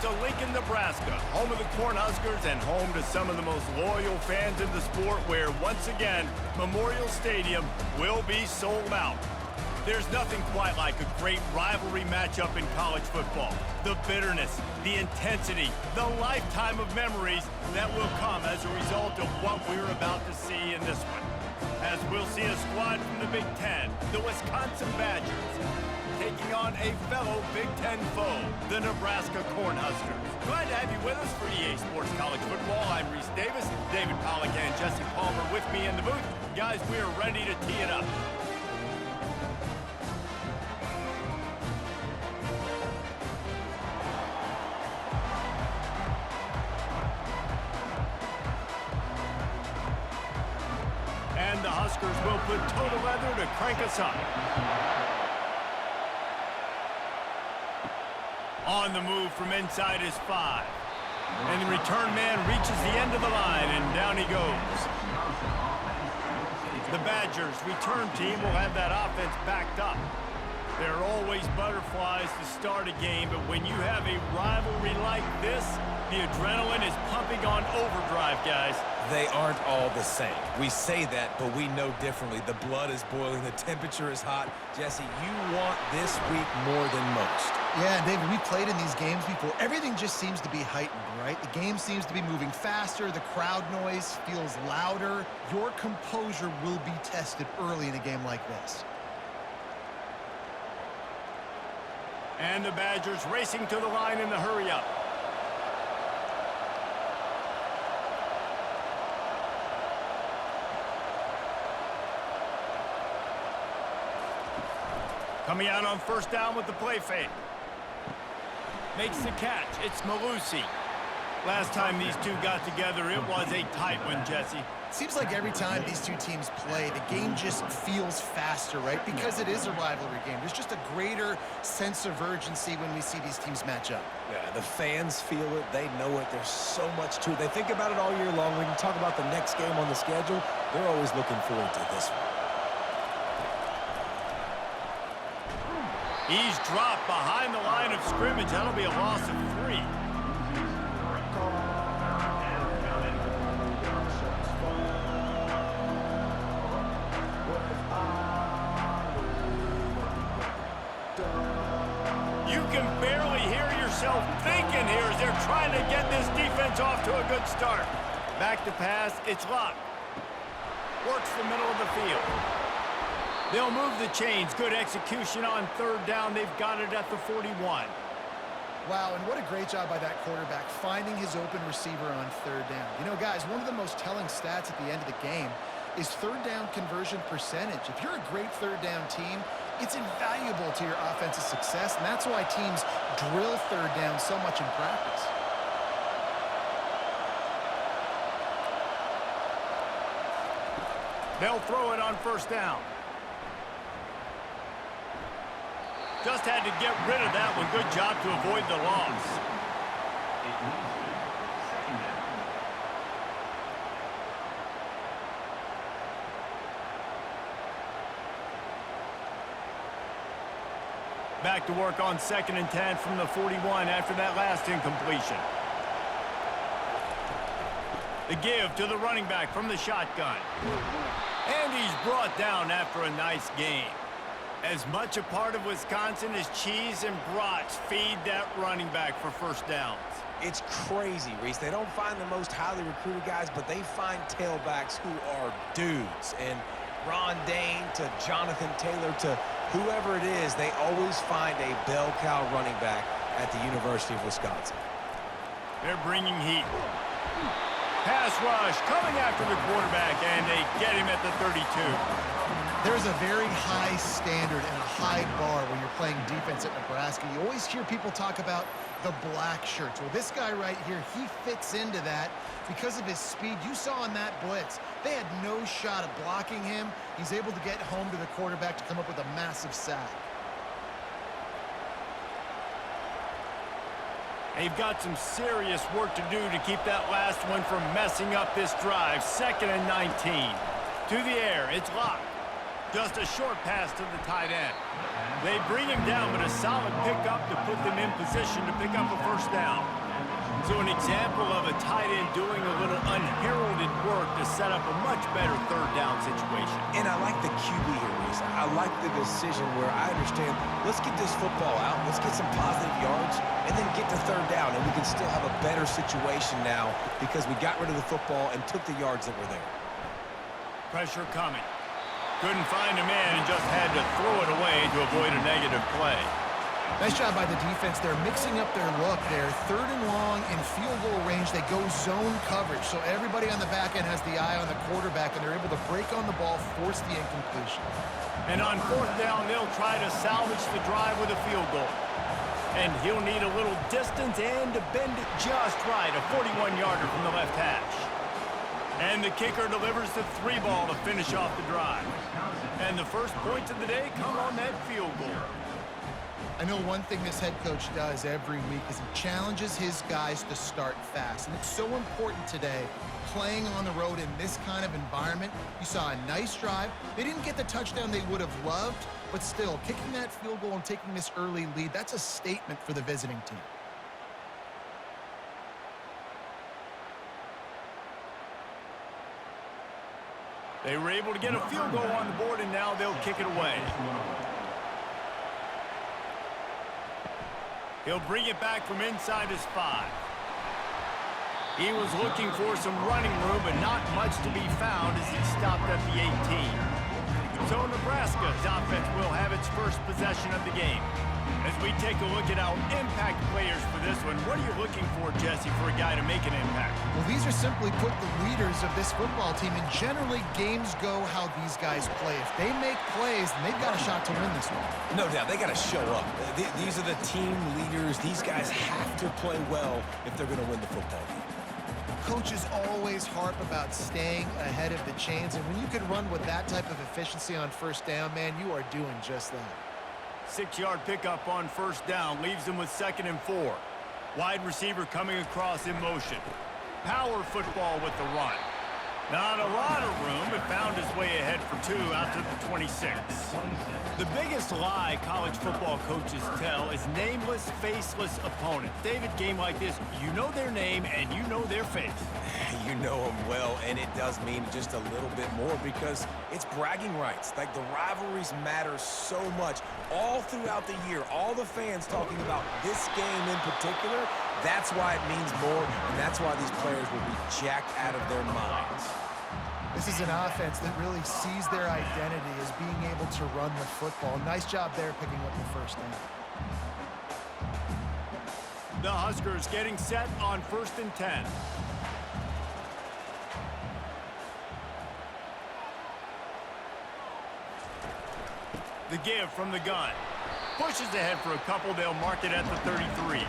to Lincoln, Nebraska, home of the Cornhuskers and home to some of the most loyal fans in the sport, where, once again, Memorial Stadium will be sold out. There's nothing quite like a great rivalry matchup in college football. The bitterness, the intensity, the lifetime of memories that will come as a result of what we're about to see in this one. As we'll see a squad from the Big Ten, the Wisconsin Badgers, taking on a fellow Big Ten foe, the Nebraska Cornhuskers. Glad to have you with us for EA Sports College Football. I'm Reese Davis, David Pollack and Jesse Palmer with me in the booth. Guys, we are ready to tee it up. And the Huskers will put total leather to crank us up. On the move from inside is 5. And the return man reaches the end of the line, and down he goes. The Badgers' return team will have that offense backed up. There are always butterflies to start a game, but when you have a rivalry like this, the adrenaline is pumping on overdrive, guys. They aren't all the same. We say that, but we know differently. The blood is boiling. The temperature is hot. Jesse, you want this week more than most. Yeah, David, we played in these games before. Everything just seems to be heightened, right? The game seems to be moving faster. The crowd noise feels louder. Your composure will be tested early in a game like this. And the Badgers racing to the line in the hurry-up. Coming out on first down with the play fake. Makes the catch. It's Malusi. Last time these two got together, it was a tight one, Jesse. Seems like every time these two teams play, the game just feels faster, right? Because it is a rivalry game. There's just a greater sense of urgency when we see these teams match up. Yeah, the fans feel it. They know it. There's so much to it. They think about it all year long. When you talk about the next game on the schedule, they're always looking forward to this one. He's dropped behind the line of scrimmage. That'll be a loss of 3. You can barely hear yourself thinking here as they're trying to get this defense off to a good start. Back to pass, it's locked. Works the middle of the field. They'll move the chains. Good execution on third down. They've got it at the 41. Wow, and what a great job by that quarterback, finding his open receiver on third down. You know, guys, one of the most telling stats at the end of the game is third down conversion percentage. If you're a great third down team, it's invaluable to your offensive success, and that's why teams drill third down so much in practice. They'll throw it on first down. Just had to get rid of that one. Good job to avoid the loss. Back to work on 2nd and 10 from the 41 after that last incompletion. The give to the running back from the shotgun. And he's brought down after a nice game. As much a part of Wisconsin as cheese and brats feed that running back for first downs. It's crazy, Reese. They don't find the most highly recruited guys, but they find tailbacks who are dudes. And Ron Dane to Jonathan Taylor to whoever it is, they always find a bell cow running back at the University of Wisconsin. They're bringing heat. Pass rush coming after the quarterback, and they get him at the 32. There's a very high standard and a high bar when you're playing defense at Nebraska. You always hear people talk about the black shirts. Well, this guy right here, he fits into that because of his speed. You saw in that blitz, they had no shot at blocking him. He's able to get home to the quarterback to come up with a massive sack. They've got some serious work to do to keep that last one from messing up this drive. 2nd and 19. To the air, it's locked. Just a short pass to the tight end. They bring him down, but a solid pickup to put them in position to pick up a first down. So an example of a tight end doing a little unheralded work to set up a much better third down situation. And I like the QB here, Reese. I like the decision where I understand, let's get this football out, let's get some positive yards, and then get to third down, and we can still have a better situation now because we got rid of the football and took the yards that were there. Pressure coming. Couldn't find a man and just had to throw it away to avoid a negative play. Nice job by the defense. They're mixing up their look. They're third and long in field goal range. They go zone coverage. So everybody on the back end has the eye on the quarterback, and they're able to break on the ball, force the incompletion. And on fourth down, they'll try to salvage the drive with a field goal. And he'll need a little distance and to bend it just right. A 41-yarder from the left hash. And the kicker delivers the 3-ball to finish off the drive. And the first points of the day come on that field goal. I know one thing this head coach does every week is he challenges his guys to start fast. And it's so important today, playing on the road in this kind of environment. You saw a nice drive. They didn't get the touchdown they would have loved, but still, kicking that field goal and taking this early lead, that's a statement for the visiting team. They were able to get a field goal on the board, and now they'll kick it away. He'll bring it back from inside his 5. He was looking for some running room, but not much to be found as he stopped at the 18. So Nebraska's offense will have its first possession of the game. As we take a look at our impact players for this one, what are you looking for, Jesse, for a guy to make an impact? Well, these are simply put the leaders of this football team, and generally games go how these guys play. If they make plays, then they've got a shot to win this one. No doubt, they got to show up. These are the team leaders. These guys have to play well if they're going to win the football game. Coaches always harp about staying ahead of the chains, and when you can run with that type of efficiency on first down, man, you are doing just that. 6-yard pickup on first down leaves them with 2nd and 4. Wide receiver coming across in motion. Power football with the run. Not a lot of room, but found his way ahead for 2 out to the 26. The biggest lie college football coaches tell is nameless, faceless opponent. David, game like this, you know their name and you know their face. You know them well, and it does mean just a little bit more because it's bragging rights. Like, the rivalries matter so much all throughout the year. All the fans talking about this game in particular, that's why it means more, and that's why these players will be jacked out of their minds. This is an offense that really sees their identity as being able to run the football. Nice job there picking up the first down. The Huskers getting set on 1st and 10. The give from the gun. Pushes ahead for a couple. They'll mark it at the 33.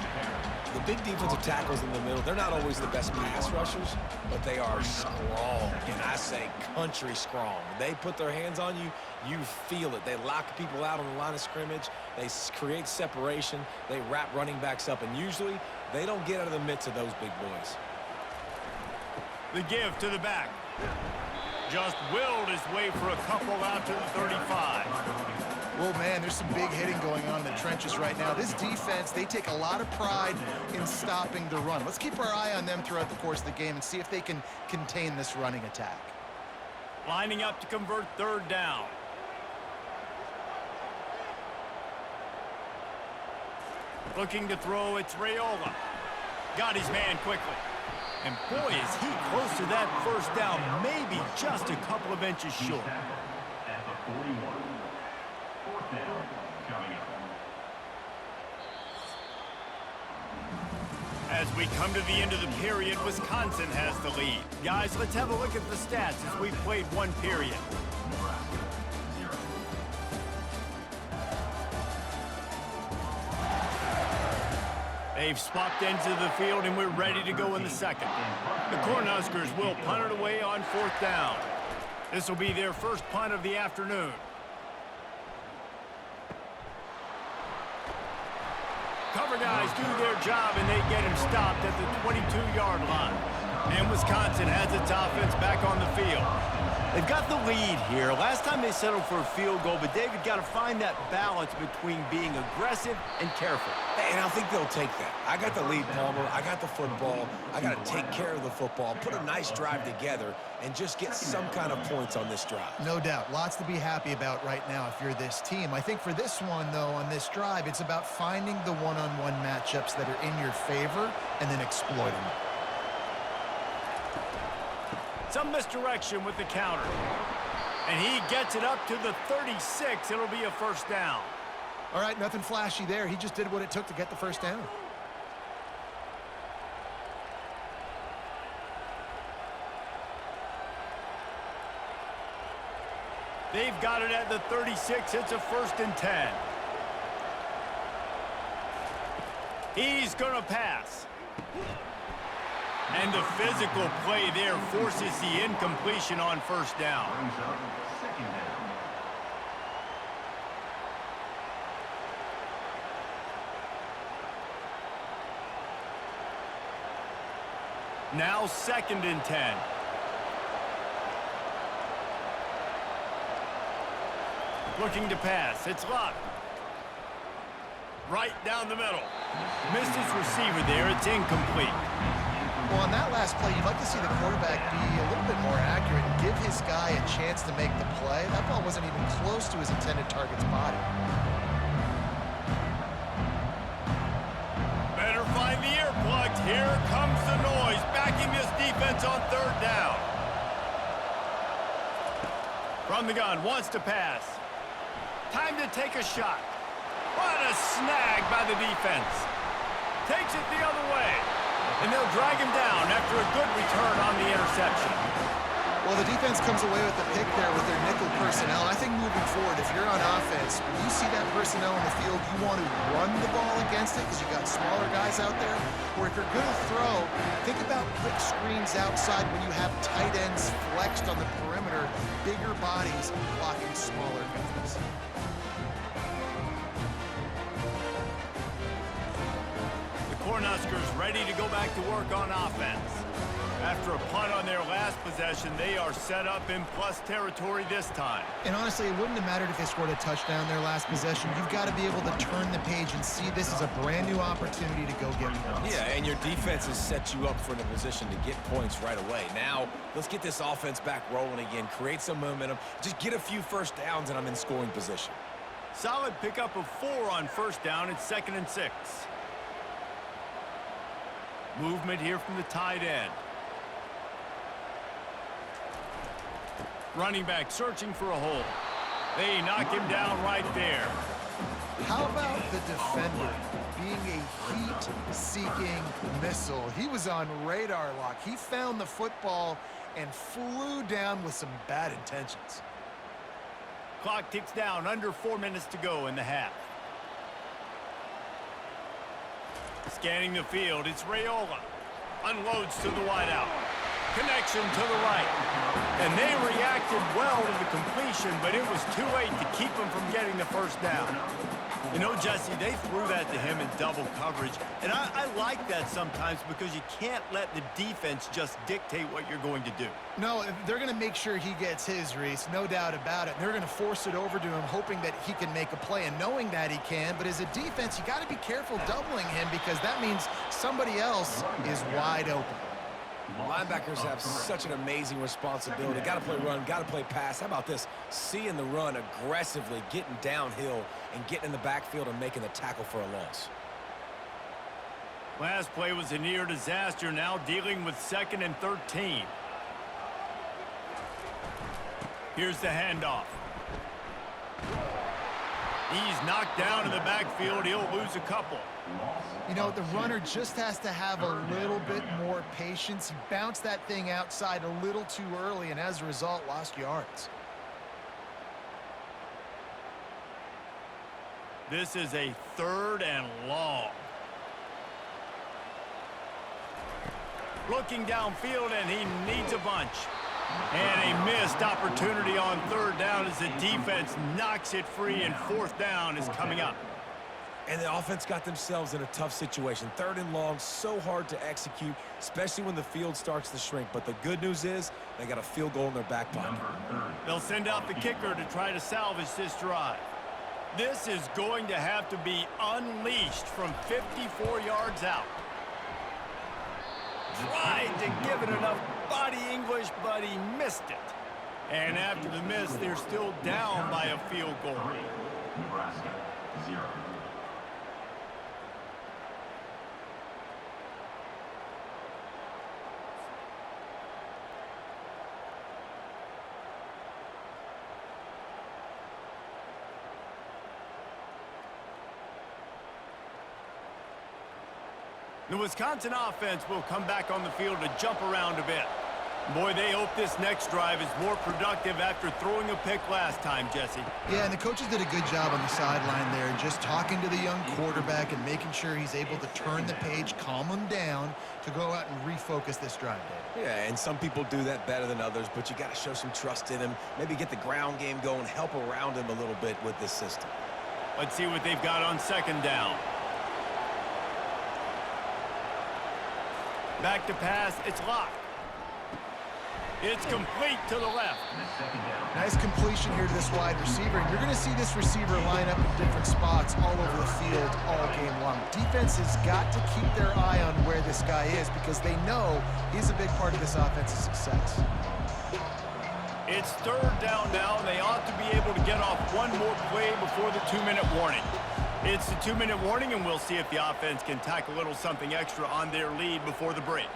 The big defensive tackles in the middle, they're not always the best pass rushers, but they are strong, and I say country strong. They put their hands on you, you feel it. They lock people out on the line of scrimmage. They create separation. They wrap running backs up, and usually they don't get out of the midst of those big boys. The give to the back. Just willed his way for a couple out to the 35. Well, man, there's some big hitting going on in the trenches right now. This defense, they take a lot of pride in stopping the run. Let's keep our eye on them throughout the course of the game and see if they can contain this running attack. Lining up to convert 3rd down. Looking to throw, it's Raiola. Got his man quickly. And boy, is he close to that first down, maybe just a couple of inches short. At the 41. 4th down coming up. As we come to the end of the period, Wisconsin has the lead. Guys, let's have a look at the stats as we've played one period. They've swapped ends of the field, and we're ready to go in the second. The Cornhuskers will punt it away on 4th down. This will be their first punt of the afternoon. Cover guys do their job, and they get him stopped at the 22-yard line. And Wisconsin has its offense back on the field. They've got the lead here. Last time they settled for a field goal, but David got to find that balance between being aggressive and careful. And I think they'll take that. I got the lead, Palmer. I got the football. I got to take care of the football, put a nice drive together, and just get some kind of points on this drive. No doubt. Lots to be happy about right now if you're this team. I think for this one, though, on this drive, it's about finding the one-on-one matchups that are in your favor and then exploiting them. Some misdirection with the counter. And he gets it up to the 36. It'll be a first down. All right, nothing flashy there. He just did what it took to get the first down. They've got it at the 36. It's a 1st and 10. He's going to pass. And the physical play there forces the incompletion on first down. Brings up second down. Now 2nd and 10. Looking to pass. It's Luck. Right down the middle. Missed his receiver there. It's incomplete. Well, on that last play, you'd like to see the quarterback be a little bit more accurate and give his guy a chance to make the play. That ball wasn't even close to his intended target's body. Better find the earplugs. Here comes the noise, backing this defense on 3rd down. From the gun, wants to pass. Time to take a shot. What a snag by the defense. Takes it the other way. And they'll drag him down after a good return on the interception. Well, the defense comes away with the pick there with their nickel personnel. I think moving forward, if you're on offense, when you see that personnel in the field, you want to run the ball against it because you got smaller guys out there. Or if you're going to throw, think about quick screens outside when you have tight ends flexed on the perimeter, bigger bodies blocking smaller guys. Cornhuskers ready to go back to work on offense. After a punt on their last possession, they are set up in plus territory this time. And honestly, it wouldn't have mattered if they scored a touchdown their last possession. You've got to be able to turn the page and see this is a brand new opportunity to go get points. Yeah, and your defense has set you up for the position to get points right away. Now, let's get this offense back rolling again, create some momentum, just get a few first downs, and I'm in scoring position. Solid pickup of 4 on first down. It's 2nd and 6. Movement here from the tight end. Running back searching for a hole. They knock him down right there. How about the defender being a heat-seeking missile? He was on radar lock. He found the football and flew down with some bad intentions. Clock ticks down. Under 4 minutes to go in the half. Scanning the field, it's Raiola. Unloads to the wideout. Connection to the right. And they reacted well to the completion, but it was too late to keep them from getting the first down. You know, Jesse, they threw that to him in double coverage, and I like that sometimes because you can't let the defense just dictate what you're going to do. No, they're going to make sure he gets his, Reese, no doubt about it. They're going to force it over to him, hoping that he can make a play and knowing that he can. But as a defense, you got to be careful doubling him because that means somebody else is wide open. Linebackers have such an amazing responsibility. Got to play run, got to play pass. How about this? Seeing the run aggressively, getting downhill, and getting in the backfield and making the tackle for a loss. Last play was a near disaster, now dealing with 2nd and 13. Here's the handoff. He's knocked down in the backfield. He'll lose a couple. You know, the runner just has to have a little bit more patience. He bounced that thing outside a little too early, and as a result, lost yards. This is a 3rd and long. Looking downfield, and he needs a bunch. And a missed opportunity on 3rd down as the defense knocks it free, and 4th down is coming up. And the offense got themselves in a tough situation. 3rd and long, so hard to execute, especially when the field starts to shrink. But the good news is they got a field goal in their back pocket. They'll send out the kicker to try to salvage this drive. This is going to have to be unleashed from 54 yards out. Tried to give it enough body English, but he missed it. And after the miss, they're still down by a field goal. Nebraska, 0. The Wisconsin offense will come back on the field to jump around a bit. Boy, they hope this next drive is more productive after throwing a pick last time, Jesse. Yeah, and the coaches did a good job on the sideline there, just talking to the young quarterback and making sure he's able to turn the page, calm him down to go out and refocus this drive, Dave. Yeah, and some people do that better than others, but you got to show some trust in him. Maybe get the ground game going, help around him a little bit with this system. Let's see what they've got on 2nd down. Back to pass, it's locked. It's complete to the left. Nice completion here to this wide receiver, and you're going to see this receiver line up in different spots all over the field all game long. Defense has got to keep their eye on where this guy is because they know he's a big part of this offense's success. It's 3rd down now, and they ought to be able to get off one more play before the 2-minute warning. It's the 2-minute warning, and we'll see if the offense can tack a little something extra on their lead before the break.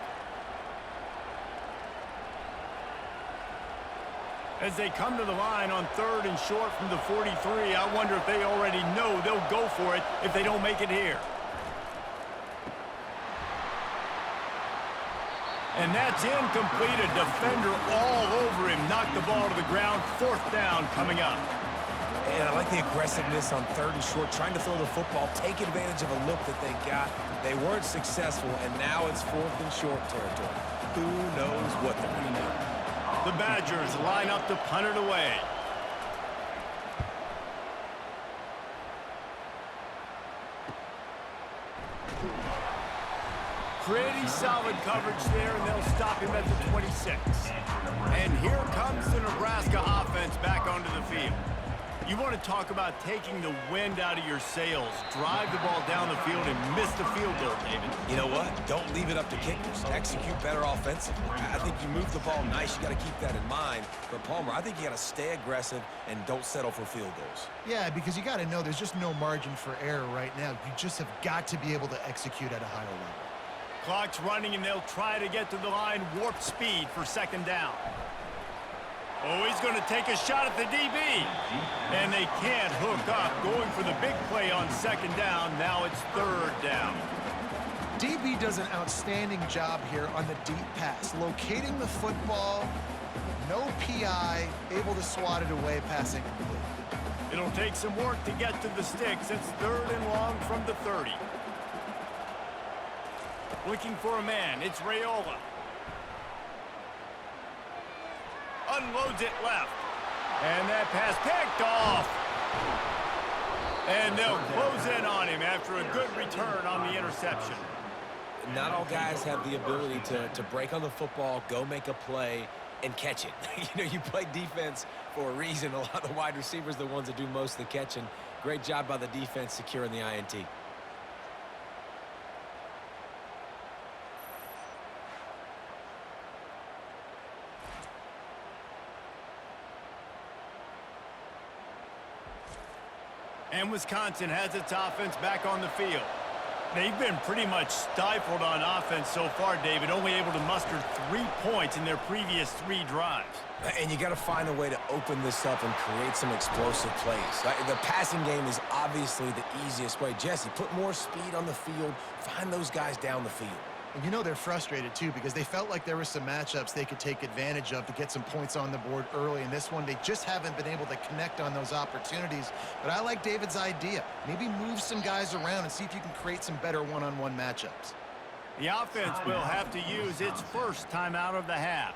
As they come to the line on 3rd and short from the 43, I wonder if they already know they'll go for it if they don't make it here. And that's incomplete. A defender all over him. Knocked the ball to the ground. 4th down coming up. And I like the aggressiveness on 3rd and short, trying to throw the football, take advantage of a look that they got. They weren't successful, and now it's 4th and short territory. Who knows what they're going to do? The Badgers line up to punt it away. Pretty solid coverage there, and they'll stop him at the 26. And here comes the Nebraska offense back onto the field. You want to talk about taking the wind out of your sails. Drive the ball down the field and miss the field goal, David. You know what? Don't leave it up to kickers. Execute better offensively. I think you move the ball nice. You got to keep that in mind. But, Palmer, I think you got to stay aggressive and don't settle for field goals. Yeah, because you got to know there's just no margin for error right now. You just have got to be able to execute at a higher level. Clock's running, and they'll try to get to the line. Warp speed for 2nd down. Oh, he's going to take a shot at the DB. And they can't hook up. Going for the big play on 2nd down. Now it's 3rd down. DB does an outstanding job here on the deep pass. Locating the football, no PI, able to swat it away, pass incomplete. It'll take some work to get to the sticks. It's 3rd and long from the 30. Looking for a man. It's Raiola. Unloads it left. And that pass picked off. And they'll close in on him after a good return on the interception. Not all guys have the ability to break on the football, go make a play, and catch it. You know, you play defense for a reason. A lot of the wide receivers are the ones that do most of the catching. Great job by the defense securing the INT. And Wisconsin has its offense back on the field. They've been pretty much stifled on offense so far, David, only able to muster 3 points in their previous 3 drives. And you got to find a way to open this up and create some explosive plays. The passing game is obviously the easiest way. Jesse, put more speed on the field. Find those guys down the field. And you know they're frustrated, too, because they felt like there were some matchups they could take advantage of to get some points on the board early. In this one, they just haven't been able to connect on those opportunities. But I like David's idea. Maybe move some guys around and see if you can create some better one-on-one matchups. The offense will have to use its first timeout of the half.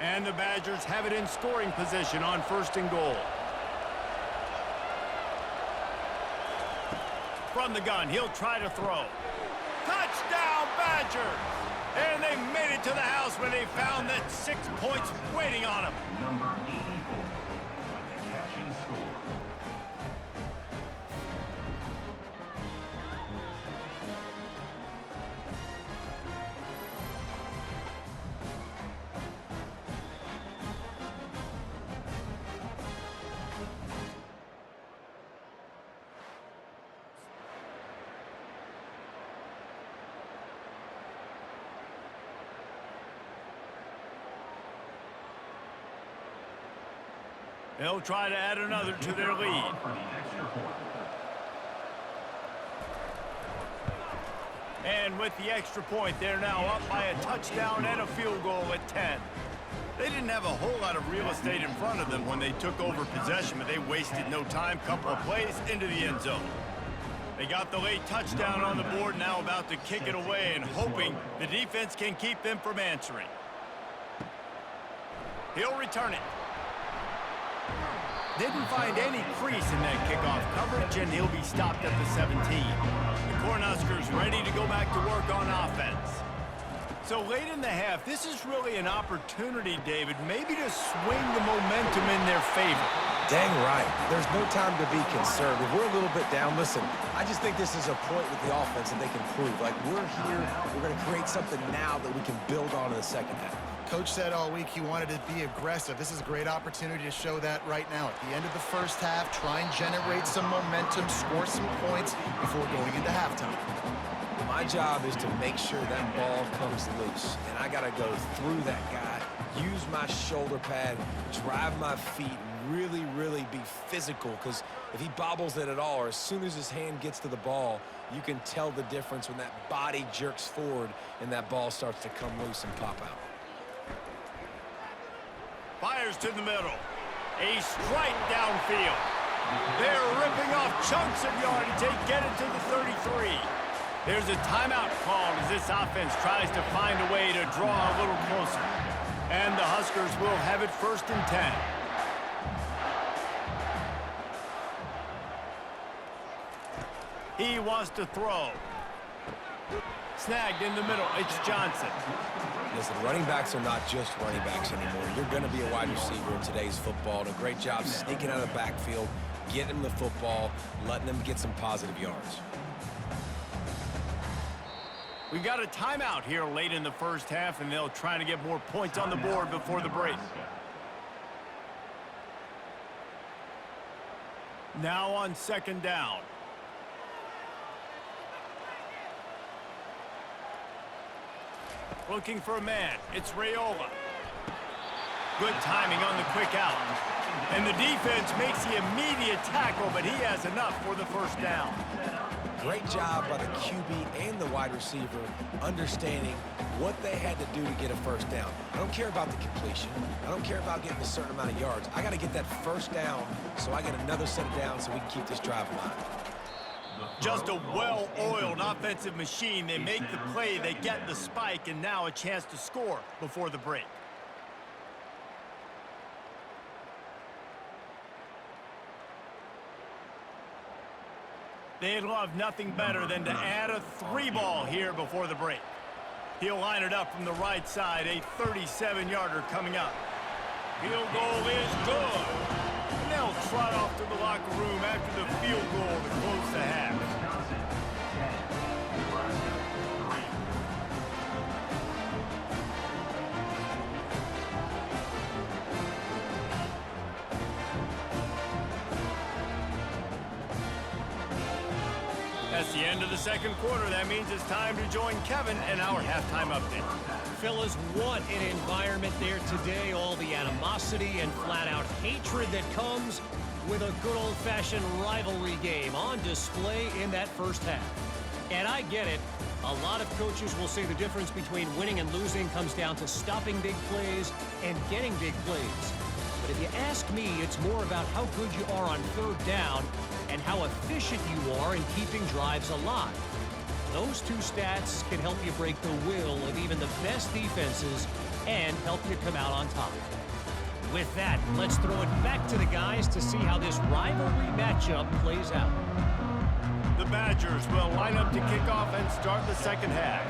And the Badgers have it in scoring position on 1st and goal. From the gun, he'll try to throw. Touchdown, Badgers! And they made it to the house when they found that 6 points waiting on them. Number 84, with the catch and score. They'll try to add another to their lead. For the extra point. And with the extra point, they're now up by a touchdown and a field goal at 10. They didn't have a whole lot of real estate in front of them when they took over possession, but they wasted no time. Couple of plays into the end zone. They got the late touchdown on the board, now about to kick it away and hoping the defense can keep them from answering. He'll return it. Didn't find any crease in that kickoff coverage, and he'll be stopped at the 17. The Cornhuskers ready to go back to work on offense. So late in the half, this is really an opportunity, David, maybe to swing the momentum in their favor. Dang right. There's no time to be concerned. If we're a little bit down, listen, I just think this is a point with the offense that they can prove. Like, we're here, we're going to create something now that we can build on in the second half. Coach said all week he wanted to be aggressive. This is a great opportunity to show that right now. At the end of the first half, try and generate some momentum, score some points before going into halftime. My job is to make sure that ball comes loose, and I got to go through that guy, use my shoulder pad, drive my feet, really, really be physical, because if he bobbles it at all, or as soon as his hand gets to the ball, you can tell the difference when that body jerks forward and that ball starts to come loose and pop out. Fires to the middle. A strike downfield. They're ripping off chunks of yardage. They get it to the 33. There's a timeout called as this offense tries to find a way to draw a little closer. And the Huskers will have it 1st and 10. He wants to throw. Snagged in the middle. It's Johnson. Listen, running backs are not just running backs anymore. You're going to be a wide receiver in today's football. And a great job sneaking out of the backfield, getting them the football, letting them get some positive yards. We've got a timeout here late in the first half, and they'll try to get more points on the board before the break. Now on 2nd down. Looking for a man. It's Raiola. Good timing on the quick out. And the defense makes the immediate tackle, but he has enough for the 1st down. Great job by the QB and the wide receiver understanding what they had to do to get a 1st down. I don't care about the completion. I don't care about getting a certain amount of yards. I got to get that 1st down so I get another set of downs so we can keep this drive alive. Just a well-oiled offensive machine. They make the play, they get the spike, and now a chance to score before the break. They'd love nothing better than to add a 3-ball here before the break. He'll line it up from the right side, a 37-yarder coming up. Field goal is good. And they'll trot off to the locker room after the field goal to close the half. That's the end of the 2nd quarter. That means it's time to join Kevin and our halftime update. Fellas, what an environment there today. All the animosity and flat-out hatred that comes with a good old-fashioned rivalry game on display in that first half. And I get it. A lot of coaches will say the difference between winning and losing comes down to stopping big plays and getting big plays. But if you ask me, it's more about how good you are on 3rd down and how efficient you are in keeping drives alive. Those two stats can help you break the will of even the best defenses and help you come out on top. With that, let's throw it back to the guys to see how this rivalry matchup plays out. The Badgers will line up to kick off and start the second half.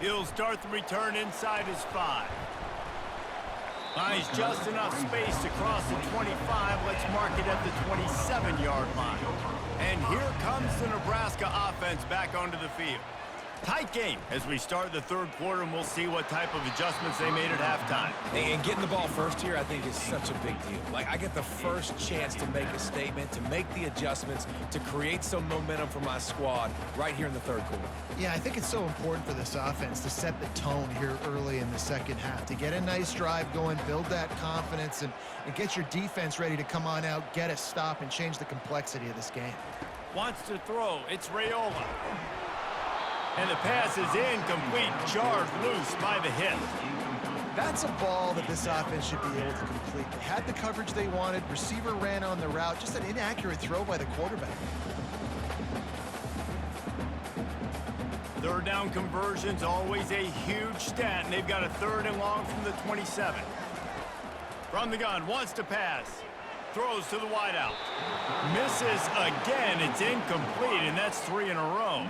He'll start the return inside his 5. Finds just enough space to cross the 25. Let's mark it at the 27-yard line. And here comes the Nebraska offense back onto the field. Tight game as we start the third quarter, and we'll see what type of adjustments they made at halftime. And getting the ball first here, I think, is such a big deal. Like, I get the first chance to make a statement, to make the adjustments, to create some momentum for my squad right here in the third quarter. Yeah, I think it's so important for this offense to set the tone here early in the second half, to get a nice drive going, build that confidence, and get your defense ready to come on out, get a stop, and change the complexity of this game. Wants to throw. It's Raiola. And the pass is incomplete, jarred loose by the hit. That's a ball that this offense should be able to complete. They had the coverage they wanted. Receiver ran on the route. Just an inaccurate throw by the quarterback. Third down conversion's always a huge stat, and they've got a 3rd and long from the 27. From the gun, wants to pass. Throws to the wideout. Misses again. It's incomplete, and that's 3 in a row.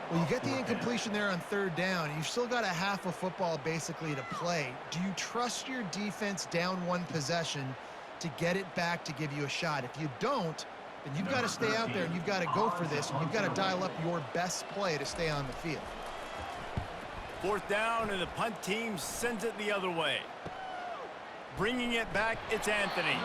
Well, you get the incompletion there on 3rd down. You've still got a half of football basically to play. Do you trust your defense down 1 possession to get it back to give you a shot? If you don't, then you've got to stay out there and you've got to go for this, and you've got to dial up your best play to stay on the field. 4th down, and the punt team sends it the other way. Bringing it back, it's Anthony.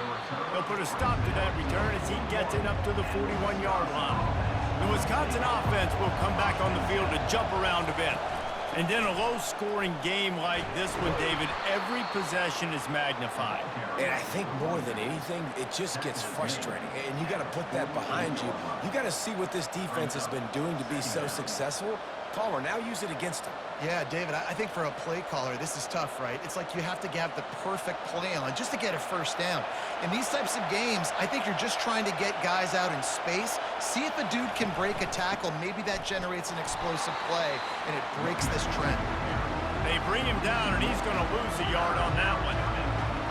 They'll put a stop to that return as he gets it up to the 41-yard line. The Wisconsin offense will come back on the field to jump around a bit. And then a low-scoring game like this one, David, every possession is magnified. And I think more than anything, it just gets frustrating. And you got to put that behind you. You got to see what this defense has been doing to be so successful. Caller, now use it against them. Yeah, David, I think for a play caller, this is tough, right? It's like you have to have the perfect play on just to get a first down. In these types of games, I think you're just trying to get guys out in space, see if a dude can break a tackle. Maybe that generates an explosive play, and it breaks this trend. They bring him down, and he's going to lose a yard on that one.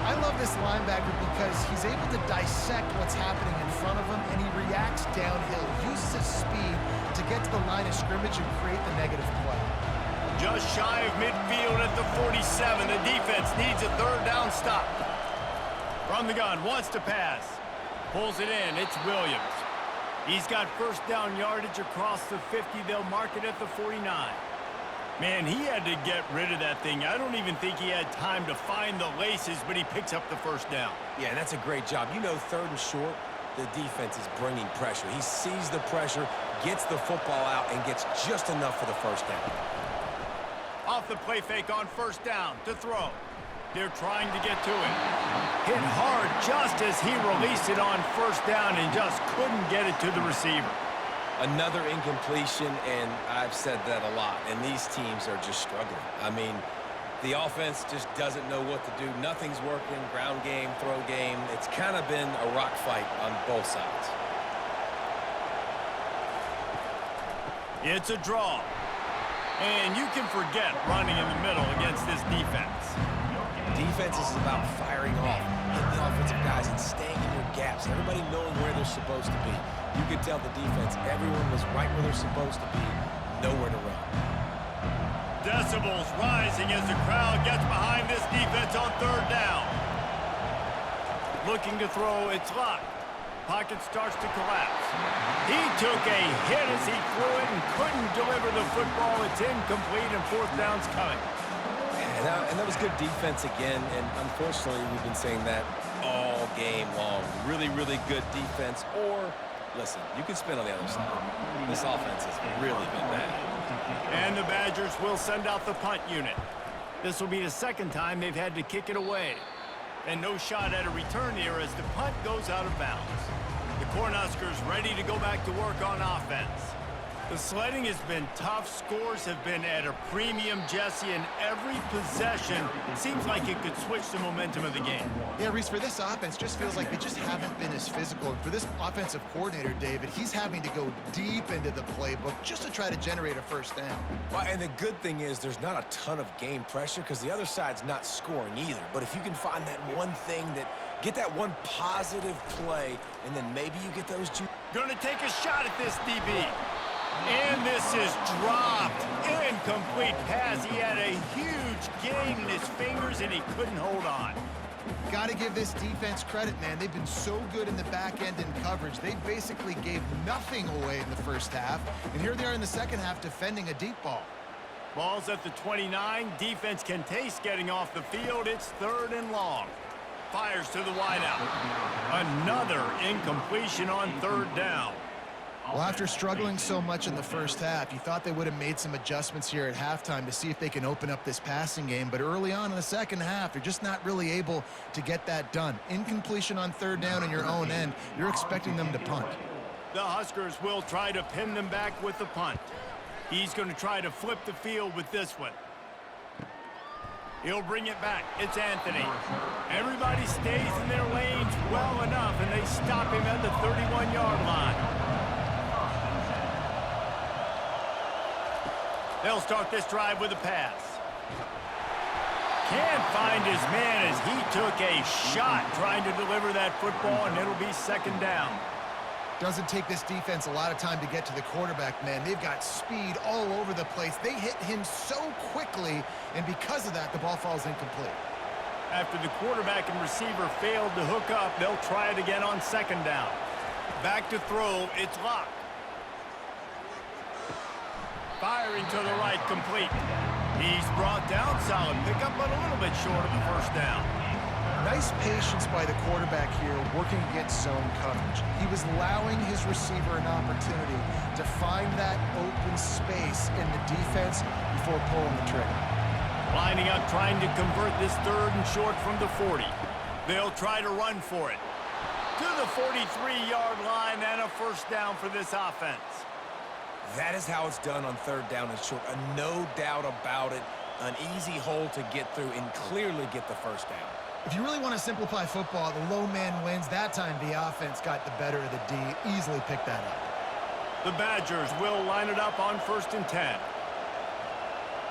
I love this linebacker because he's able to dissect what's happening in front of him, and he reacts downhill, uses his speed to get to the line of scrimmage and create the negative play. Just shy of midfield at the 47. The defense needs a 3rd down stop. From the gun, wants to pass. Pulls it in. It's Williams. He's got 1st down yardage across the 50. They'll mark it at the 49. Man, he had to get rid of that thing. I don't even think he had time to find the laces, but he picks up the 1st down. Yeah, that's a great job. You know, 3rd and short, the defense is bringing pressure. He sees the pressure, gets the football out, and gets just enough for the 1st down. Off the play fake on 1st down to throw. They're trying to get to it. Hit hard just as he released it on 1st down and just couldn't get it to the receiver. Another incompletion, and I've said that a lot, and these teams are just struggling. I mean, the offense just doesn't know what to do. Nothing's working, ground game, throw game. It's kind of been a rock fight on both sides. It's a draw. And you can forget running in the middle against this defense. Defense is about firing off, hitting the offensive guys, and staying in your gaps. Everybody knowing where they're supposed to be. You could tell the defense, everyone was right where they're supposed to be, nowhere to run. Decibels rising as the crowd gets behind this defense on 3rd down. Looking to throw, it's locked. Pocket starts to collapse. He took a hit as he threw it and couldn't deliver the football. It's incomplete, and 4th down's coming. And that was good defense again, and unfortunately, we've been saying that all game long. Really, really good defense, or, listen, you can spin on the other side. This offense has really been bad. And the Badgers will send out the punt unit. This will be the 2nd time they've had to kick it away. And no shot at a return here as the punt goes out of bounds. The Cornhuskers ready to go back to work on offense. The sledding has been tough. Scores have been at a premium, Jesse, and every possession seems like it could switch the momentum of the game. Yeah, Reese, for this offense, just feels like they just haven't been as physical. And for this offensive coordinator, David, he's having to go deep into the playbook just to try to generate a 1st down. Well, and the good thing is there's not a ton of game pressure because the other side's not scoring either. But if you can find that one thing that Get that one positive play, and then maybe you get those two. Gonna take a shot at this DB. And this is dropped. Incomplete pass. He had a huge gain in his fingers, and he couldn't hold on. Got to give this defense credit, man. They've been so good in the back end in coverage. They basically gave nothing away in the first half. And here they are in the second half defending a deep ball. Ball's at the 29. Defense can taste getting off the field. It's 3rd and long. Fires to the wideout. Another incompletion on 3rd down. Well, after struggling so much in the first half, you thought they would have made some adjustments here at halftime to see if they can open up this passing game. But early on in the second half, they're just not really able to get that done. Incompletion on 3rd down in your own end, you're expecting them to punt. The Huskers will try to pin them back with the punt. He's going to try to flip the field with this one. He'll bring it back. It's Anthony. Everybody stays in their lanes well enough, and they stop him at the 31-yard line. They'll start this drive with a pass. Can't find his man as he took a shot trying to deliver that football, and it'll be 2nd down. Doesn't take this defense a lot of time to get to the quarterback, man. They've got speed all over the place. They hit him so quickly, and because of that, the ball falls incomplete. After the quarterback and receiver failed to hook up, they'll try it again on 2nd down. Back to throw, it's locked. Firing to the right, complete. He's brought down, solid pickup, but a little bit short of the 1st down. Nice patience by the quarterback here working against zone coverage. He was allowing his receiver an opportunity to find that open space in the defense before pulling the trigger. Lining up, trying to convert this 3rd and short from the 40. They'll try to run for it. To the 43-yard line and a 1st down for this offense. That is how it's done on 3rd down and short. No doubt about it. An easy hole to get through and clearly get the 1st down. If you really want to simplify football, the low man wins. That time the offense got the better of the D. Easily picked that up. The Badgers will line it up on 1st and 10.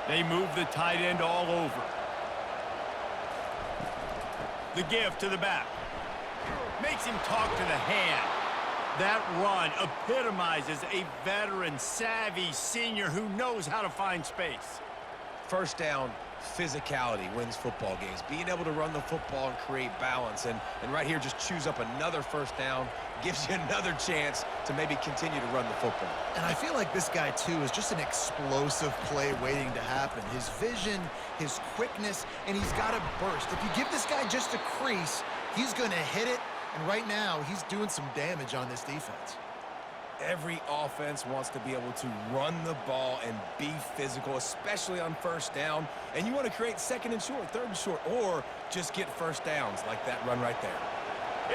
They move the tight end all over. The give to the back. Makes him talk to the hand. That run epitomizes a veteran, savvy senior who knows how to find space. 1st down, physicality wins football games. Being able to run the football and create balance. And right here, just choose up another 1st down, gives you another chance to maybe continue to run the football. And I feel like this guy, too, is just an explosive play waiting to happen. His vision, his quickness, and he's got a burst. If you give this guy just a crease, he's going to hit it. And right now, he's doing some damage on this defense. Every offense wants to be able to run the ball and be physical, especially on 1st down. And you want to create 2nd and short, 3rd and short, or just get 1st downs like that run right there.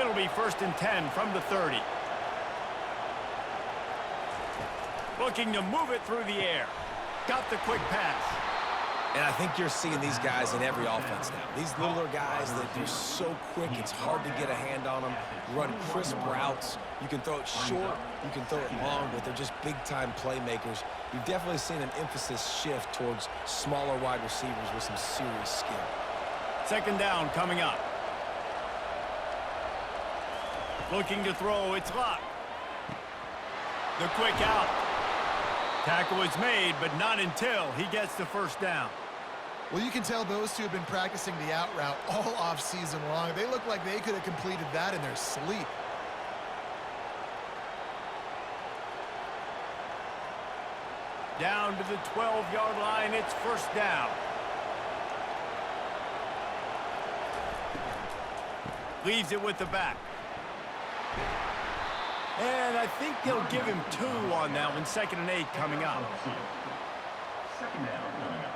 It'll be 1st and 10 from the 30. Looking to move it through the air. Got the quick pass. And I think you're seeing these guys in every offense now. These littler guys that they're so quick, it's hard to get a hand on them, run crisp routes. You can throw it short, you can throw it long, but they're just big-time playmakers. You've definitely seen an emphasis shift towards smaller wide receivers with some serious skill. 2nd down coming up. Looking to throw, it's locked. The quick out. Tackle is made, but not until he gets the 1st down. Well, you can tell those two have been practicing the out route all off season long. They look like they could have completed that in their sleep. Down to the 12-yard line, it's 1st down. Leaves it with the back. And I think they'll give him 2 on that one. 2nd and 8 coming up. 2nd down coming up.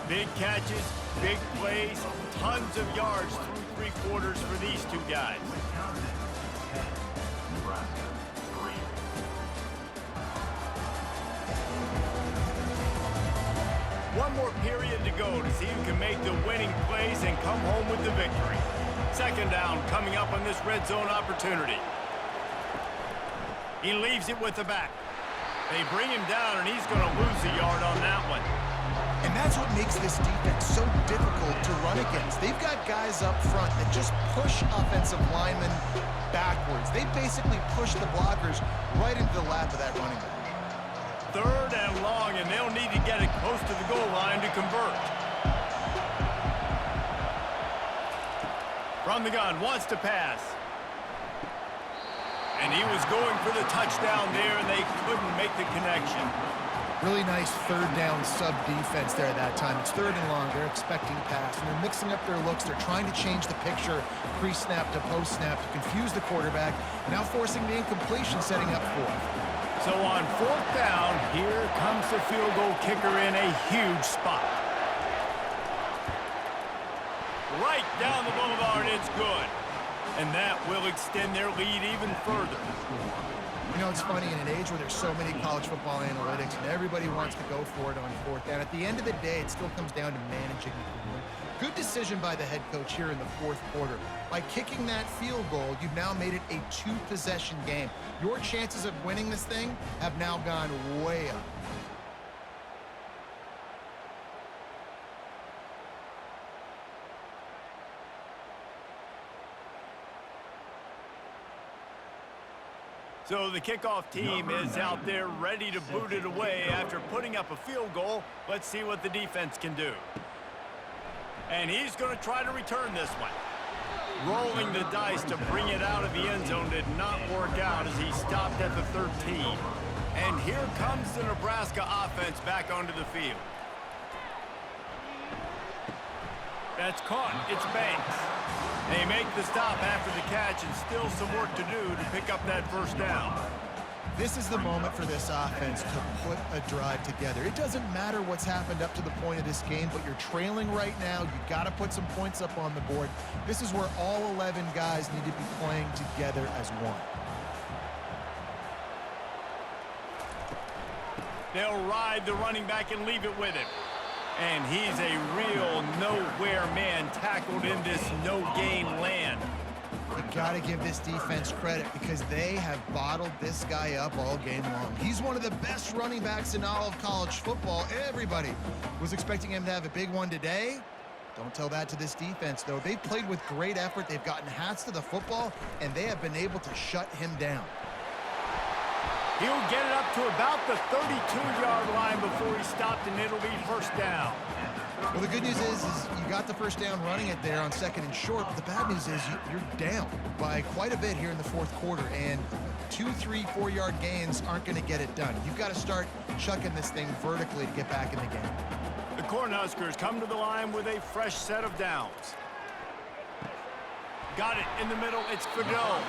Big catches, big plays, tons of yards through 3 quarters for these two guys. Nebraska 3. One more period to go to see who can make the winning plays and come home with the victory. Second down coming up on this red zone opportunity. He leaves it with the back. They bring him down, and he's going to lose a yard on that one. And that's what makes this defense so difficult to run against. They've got guys up front that just push offensive linemen backwards. They basically push the blockers right into the lap of that running back. Third and long, and they'll need to get it close to the goal line to convert. From the gun, wants to pass. And he was going for the touchdown there, and they couldn't make the connection. Really nice third down sub defense there at that time. It's third and long. They're expecting pass, and they're mixing up their looks. They're trying to change the picture pre-snap to post-snap to confuse the quarterback, now forcing the incompletion, setting up fourth. So on fourth down, here comes the field goal kicker in a huge spot. Right down the boulevard, it's good. And that will extend their lead even further. You know, it's funny, in an age where there's so many college football analytics and everybody wants to go for it on fourth down, at the end of the day, it still comes down to managing the game. Good decision by the head coach here in the fourth quarter. By kicking that field goal, you've now made it a two-possession game. Your chances of winning this thing have now gone way up. So the kickoff team is out there ready to boot it away after putting up a field goal. Let's see what the defense can do. And he's going to try to return this one. Rolling the dice to bring it out of the end zone did not work out as he stopped at the 13. And here comes the Nebraska offense back onto the field. That's caught. It's Banks. They make the stop after the catch, and still some work to do to pick up that first down. This is the moment for this offense to put a drive together. It doesn't matter what's happened up to the point of this game, but you're trailing right now. You've got to put some points up on the board. This is where all 11 guys need to be playing together as one. They'll ride the running back and leave it with him. And he's a real nowhere man tackled in this no-gain land. You got to give this defense credit because they have bottled this guy up all game long. He's one of the best running backs in all of college football. Everybody was expecting him to have a big one today. Don't tell that to this defense, though. They've played with great effort. They've gotten hats to the football, and they have been able to shut him down. He'll get it up to about the 32-yard line before he stopped, and it'll be first down. Well, the good news is you got the first down running it there on second and short, but the bad news is you're down by quite a bit here in the fourth quarter, and 2, 3, 4-yard gains aren't going to get it done. You've got to start chucking this thing vertically to get back in the game. The Cornhuskers come to the line with a fresh set of downs. Got it in the middle. It's Fidel.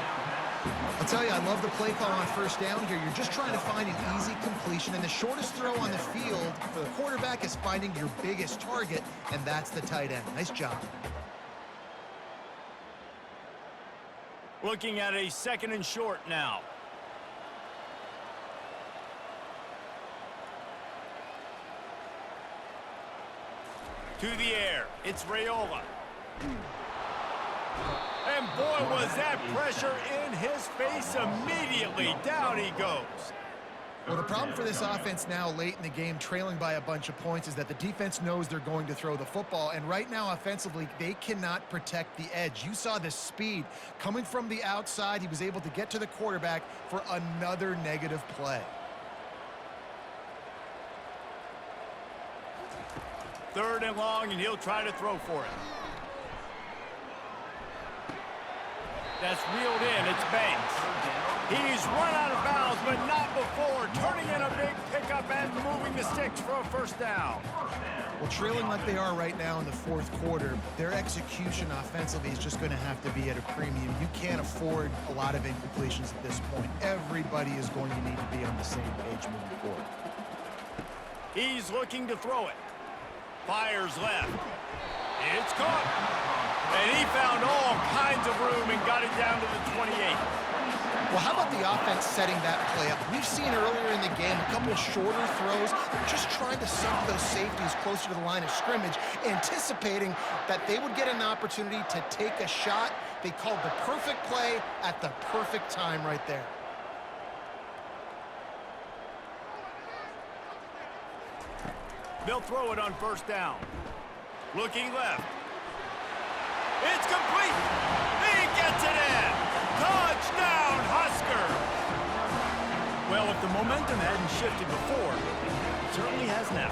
I'll tell you, I love the play call on first down here. You're just trying to find an easy completion, and the shortest throw on the field for the quarterback is finding your biggest target, and that's the tight end. Nice job. Looking at a second and short now. To the air. It's Raiola. And boy, was that pressure in his face immediately. Down he goes. Well, the problem for this offense now late in the game, trailing by a bunch of points, is that the defense knows they're going to throw the football. And right now, offensively, they cannot protect the edge. You saw the speed coming from the outside. He was able to get to the quarterback for another negative play. Third and long, and he'll try to throw for it. That's reeled in. It's Banks. He's run out of bounds, but not before. Turning in a big pickup and moving the sticks for a first down. Well, trailing like they are right now in the fourth quarter, their execution offensively is just going to have to be at a premium. You can't afford a lot of incompletions at this point. Everybody is going to need to be on the same page moving forward. He's looking to throw it. Fires left. It's caught. And he found all kinds of room and got it down to the 28. Well, how about the offense setting that play up? We've seen earlier in the game a couple shorter throws. They're just trying to suck those safeties closer to the line of scrimmage, anticipating that they would get an opportunity to take a shot. They called the perfect play at the perfect time right there. They'll throw it on first down. Looking left. It's complete. He gets it in. Touchdown, Huskers. Well, if the momentum hadn't shifted before, it certainly has now.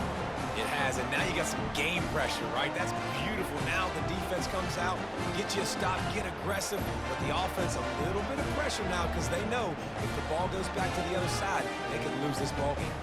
It has, and now you got some game pressure, right? That's beautiful. Now the defense comes out, get you a stop, get aggressive, but the offense a little bit of pressure now because they know if the ball goes back to the other side, they could lose this ball game.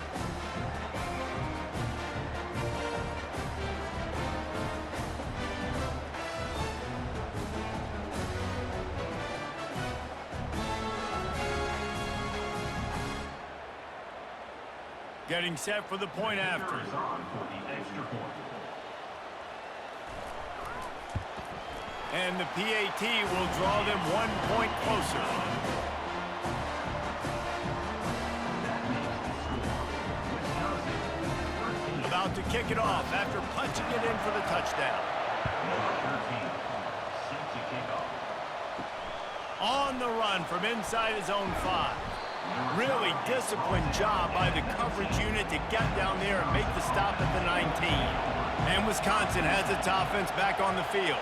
Getting set for the point after. Is on for the extra point. And the PAT will draw them 1 point closer. About to kick it off after punching it in for the touchdown. On the run from inside his own 5. Really disciplined job by the coverage unit to get down there and make the stop at the 19. And Wisconsin has its offense back on the field.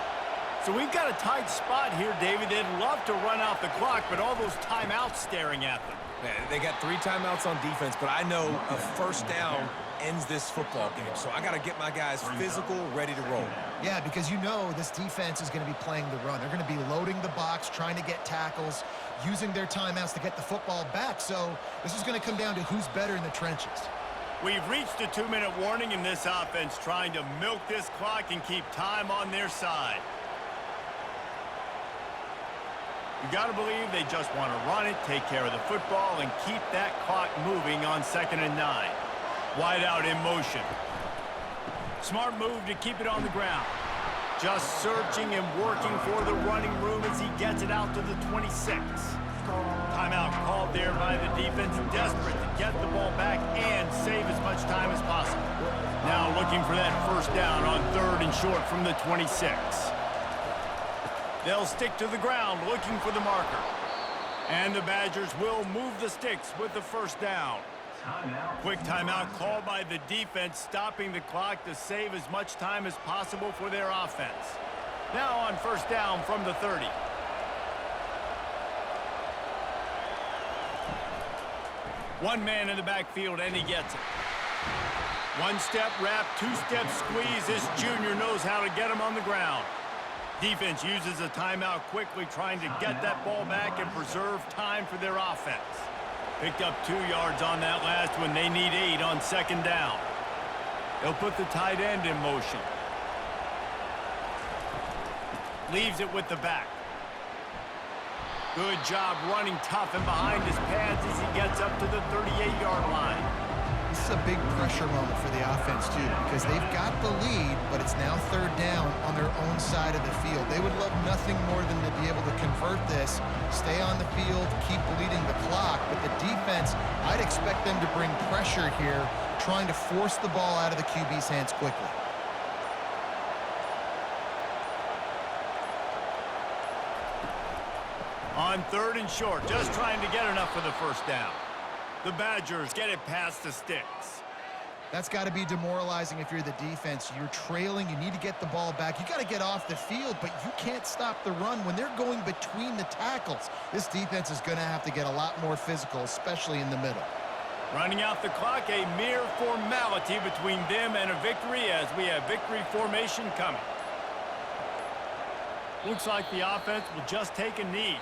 So we've got a tight spot here, David. They'd love to run out the clock, but all those timeouts staring at them. Man, they got 3 timeouts on defense, but I know a first down ends this football game. So I got to get my guys physical, ready to roll. Yeah, because you know this defense is going to be playing the run. They're going to be loading the box, trying to get tackles, using their timeouts to get the football back. So this is going to come down to who's better in the trenches. We've reached a 2-minute warning in this offense, trying to milk this clock and keep time on their side. You got to believe they just want to run it, take care of the football, and keep that clock moving on 2nd and 9. Wide out in motion. Smart move to keep it on the ground. Just searching and working for the running room as he gets it out to the 26. Timeout called there by the defense, desperate to get the ball back and save as much time as possible. Now looking for that first down on 3rd and short from the 26. They'll stick to the ground looking for the marker. And the Badgers will move the sticks with the first down. Quick timeout called by the defense, stopping the clock to save as much time as possible for their offense. Now on first down from the 30. One man in the backfield, and he gets it. 1-step wrap, 2-step squeeze. This junior knows how to get him on the ground. Defense uses a timeout quickly, trying to get that ball back and preserve time for their offense. Picked up 2 yards on that last one. They need 8 on 2nd down. They'll put the tight end in motion. Leaves it with the back. Good job running tough and behind his pads as he gets up to the 38-yard line. This is a big pressure moment for the offense, too, because they've got the lead, but it's now 3rd down on their own side of the field. They would love nothing more than to be able to convert this, stay on the field, keep bleeding the clock. But the defense, I'd expect them to bring pressure here, trying to force the ball out of the QB's hands quickly. On 3rd and short, just trying to get enough for the first down. The Badgers get it past the sticks. That's got to be demoralizing if you're the defense. You're trailing. You need to get the ball back. You got to get off the field, but you can't stop the run when they're going between the tackles. This defense is going to have to get a lot more physical, especially in the middle. Running out the clock, a mere formality between them and a victory as we have victory formation coming. Looks like the offense will just take a knee.